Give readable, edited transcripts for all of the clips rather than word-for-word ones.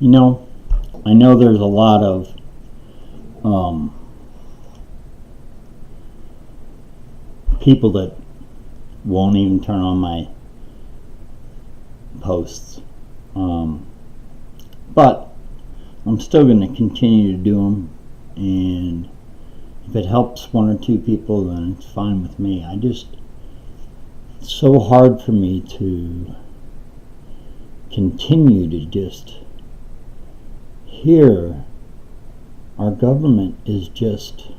You know, I know there's a lot of um, people that won't even turn on my posts, but I'm still going to continue to do them, and if it helps one or two people, then it's fine with me. It's so hard for me to continue to just hear our government is just,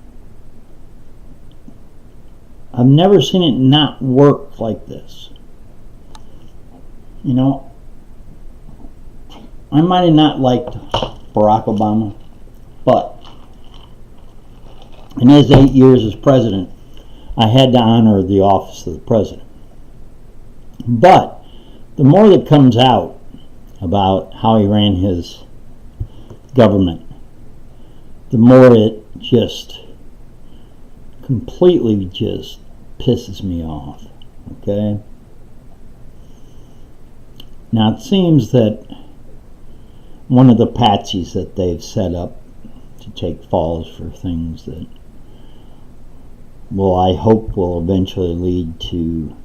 I've never seen it not work like this. You know, I might have not liked Barack Obama, but in his 8 years as president, I had to honor the office of the president. But the more that comes out about how he ran his government, the more it just completely just pisses me off. Okay? Now it seems that one of the patsies that they've set up to take falls for things that, well, I hope will eventually lead to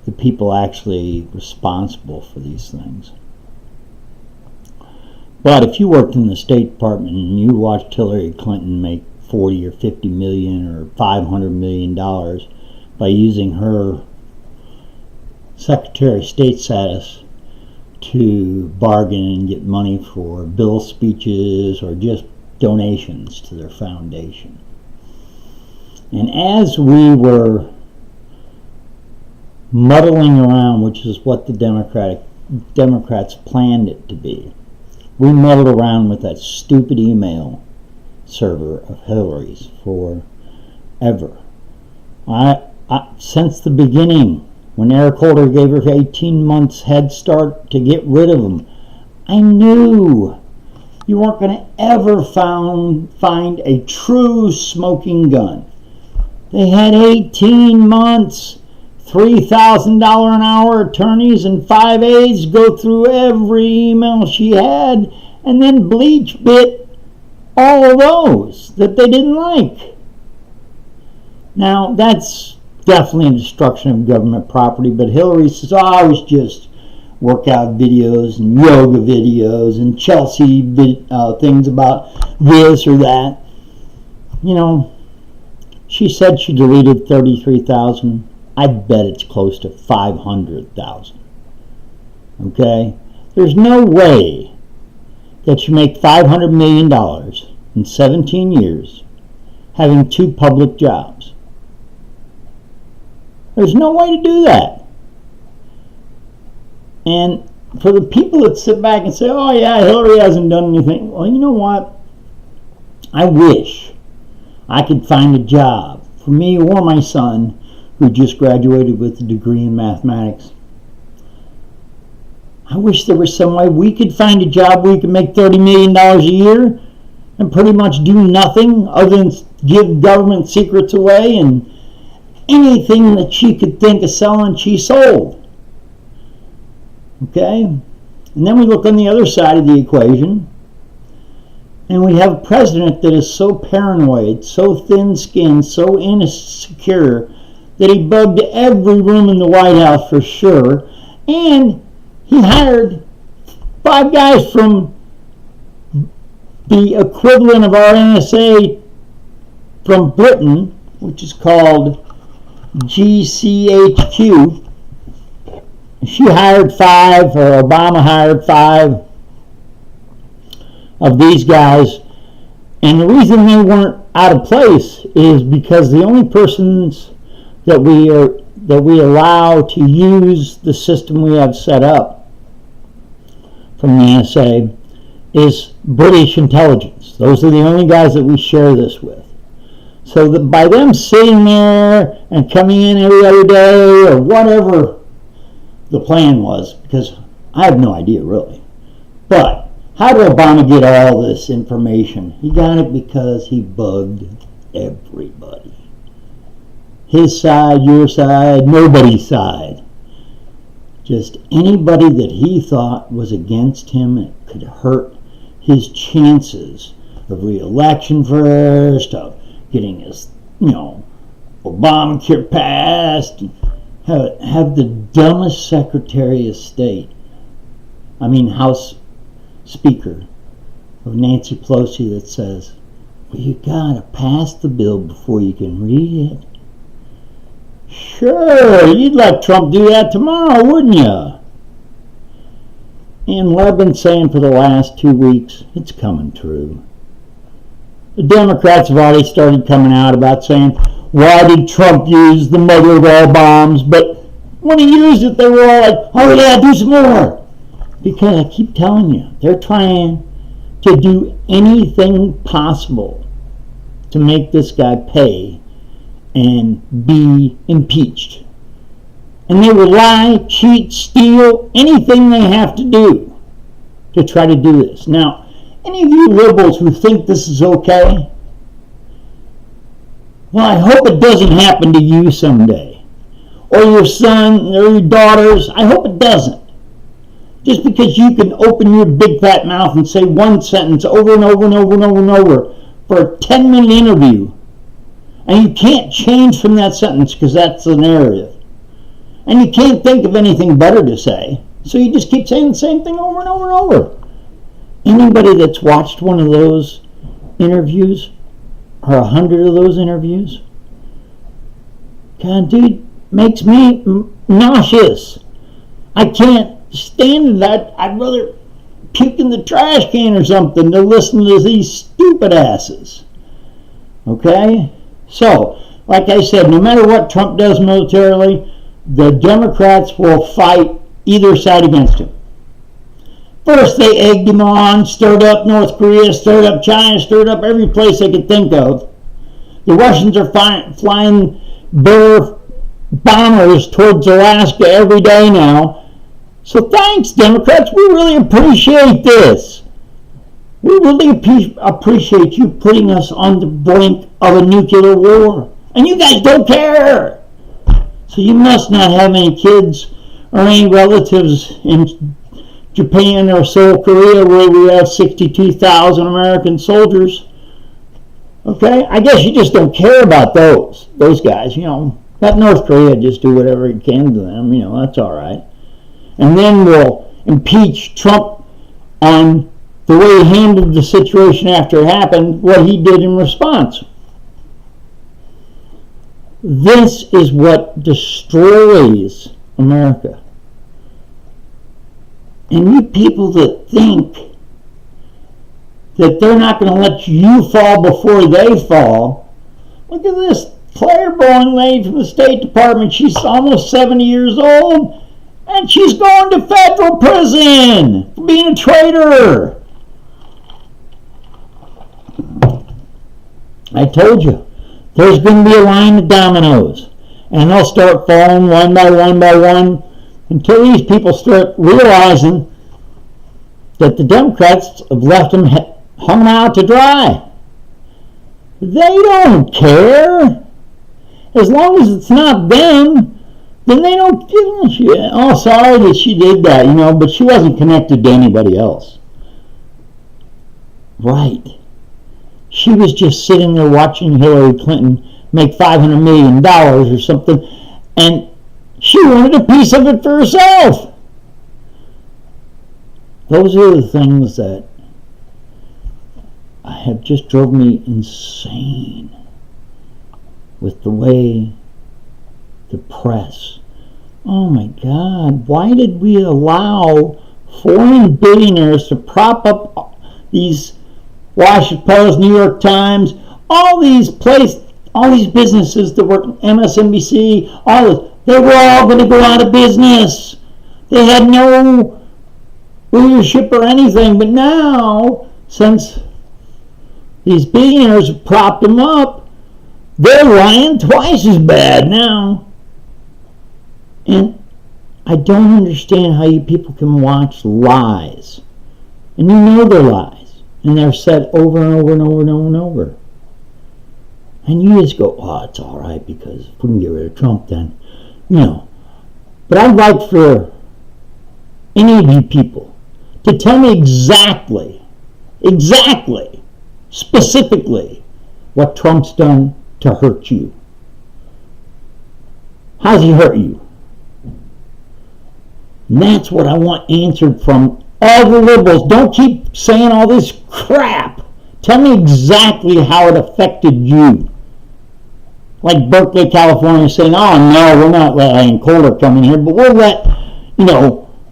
the people actually responsible for these things. But if you worked in the State Department and you watched Hillary Clinton make 40 or 50 million or $500 million by using her Secretary of State status to bargain and get money for bill speeches or just donations to their foundation. And as we were muddling around, which is what the Democrats planned it to be, we muddled around with that stupid email server of Hillary's forever. Since the beginning, when Eric Holder gave her 18 months head start to get rid of them, I knew you weren't going to ever find a true smoking gun. They had 18 months, $3,000 an hour attorneys and 5 aides go through every email she had and then bleach bit all of those that they didn't like. Now, that's definitely a destruction of government property, but Hillary says, oh, I was just workout videos and yoga videos and Chelsea things about this or that. You know, she said she deleted 33,000. I bet it's close to 500,000. Okay? There's no way that you make $500 million in 17 years having 2 public jobs. There's no way to do that. And for the people that sit back and say, oh yeah, Hillary hasn't done anything. Well, you know what? I wish I could find a job for me or my son who just graduated with a degree in mathematics. I wish there was some way we could find a job where we could make $30 million a year and pretty much do nothing other than give government secrets away, and anything that she could think of selling, she sold. Okay? And then we look on the other side of the equation, and we have a president that is so paranoid, so thin-skinned, so insecure, that he bugged every room in the White House for sure, and he hired 5 guys from the equivalent of our NSA from Britain, which is called GCHQ. She hired 5, or Obama hired 5 of these guys, and the reason they weren't out of place is because the only persons that we allow to use the system we have set up from the NSA is British intelligence. Those are the only guys that we share this with. So that by them sitting there and coming in every other day or whatever the plan was, because I have no idea really, but how did Obama get all this information? He got it because he bugged everybody. His side, your side, nobody's side. Just anybody that he thought was against him, it could hurt his chances of re-election first, of getting his, Obamacare passed, have the dumbest Secretary of State, House Speaker of Nancy Pelosi, that says, well, you gotta pass the bill before you can read it. Sure, you'd let Trump do that tomorrow, wouldn't you? And what I've been saying for the last 2 weeks, it's coming true. The Democrats have already started coming out about saying, why did Trump use the mother of all bombs? But when he used it, they were all like, oh yeah, do some more. Because I keep telling you, they're trying to do anything possible to make this guy pay and be impeached. And they will lie, cheat, steal, anything they have to do to try to do this. Now, any of you liberals who think this is okay, well, I hope it doesn't happen to you someday. Or your son, or your daughters. I hope it doesn't. Just because you can open your big fat mouth and say one sentence over and over and over and over and over for a 10-minute interview, and you can't change from that sentence because that's the narrative. And you can't think of anything better to say, so you just keep saying the same thing over and over and over. Anybody that's watched one of those interviews, or 100 of those interviews, God, dude, makes me nauseous. I can't stand that. I'd rather puke in the trash can or something than listen to these stupid asses. Okay? So, like I said, no matter what Trump does militarily, the Democrats will fight either side against him. First, they egged him on, stirred up North Korea, stirred up China, stirred up every place they could think of. The Russians are flying Bear bombers towards Alaska every day now. So thanks, Democrats. We really appreciate this. We really appreciate you putting us on the brink of a nuclear war. And you guys don't care. So you must not have any kids or any relatives in Japan or Seoul, Korea, where we have 62,000 American soldiers. Okay? I guess you just don't care about those guys, Let North Korea just do whatever it can to them, that's all right. And then we'll impeach Trump on the way he handled the situation after it happened, what he did in response. This is what destroys America. And you people that think that they're not going to let you fall before they fall, look at this Claire Bowen lady from the State Department. She's almost 70 years old, and she's going to federal prison for being a traitor. I told you, there's going to be a line of dominoes, and they'll start falling one by one by one until these people start realizing that the Democrats have left them hung out to dry. They don't care. As long as it's not them, then they don't give a shit. Oh, sorry that she did that, but she wasn't connected to anybody else. Right. She was just sitting there watching Hillary Clinton make $500 million or something, and she wanted a piece of it for herself. Those are the things that have just drove me insane with the way the press. Oh my God, why did we allow foreign billionaires to prop up these Washington Post, New York Times, all these businesses that were MSNBC, they were all going to go out of business. They had no leadership or anything, but now, since these billionaires have propped them up, they're lying twice as bad now. And I don't understand how you people can watch lies. And you know they're lies. And they're said over and over and over and over and over. And you just go, oh, it's all right because if we can get rid of Trump then, But I'd like for any of you people, to tell me exactly, specifically, what Trump's done to hurt you. How's he hurt you? And that's what I want answered from all the liberals. Don't keep saying all this crap. Tell me exactly how it affected you. Like Berkeley, California saying, oh no, we're not letting Kohler come in here, but we'll let,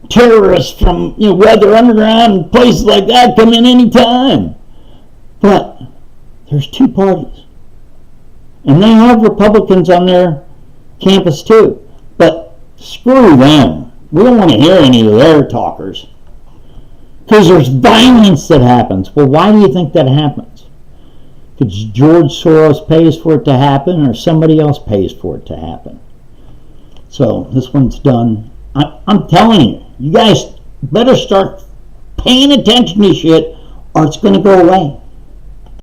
terrorists from, Weather Underground and places like that come in anytime. But there's two parties. And they have Republicans on their campus too. But screw them. We don't want to hear any of their talkers. Because there's violence that happens. Well, why do you think that happens? Because George Soros pays for it to happen, or somebody else pays for it to happen. So this one's done. I'm telling you, you guys better start paying attention to shit, or it's going to go away.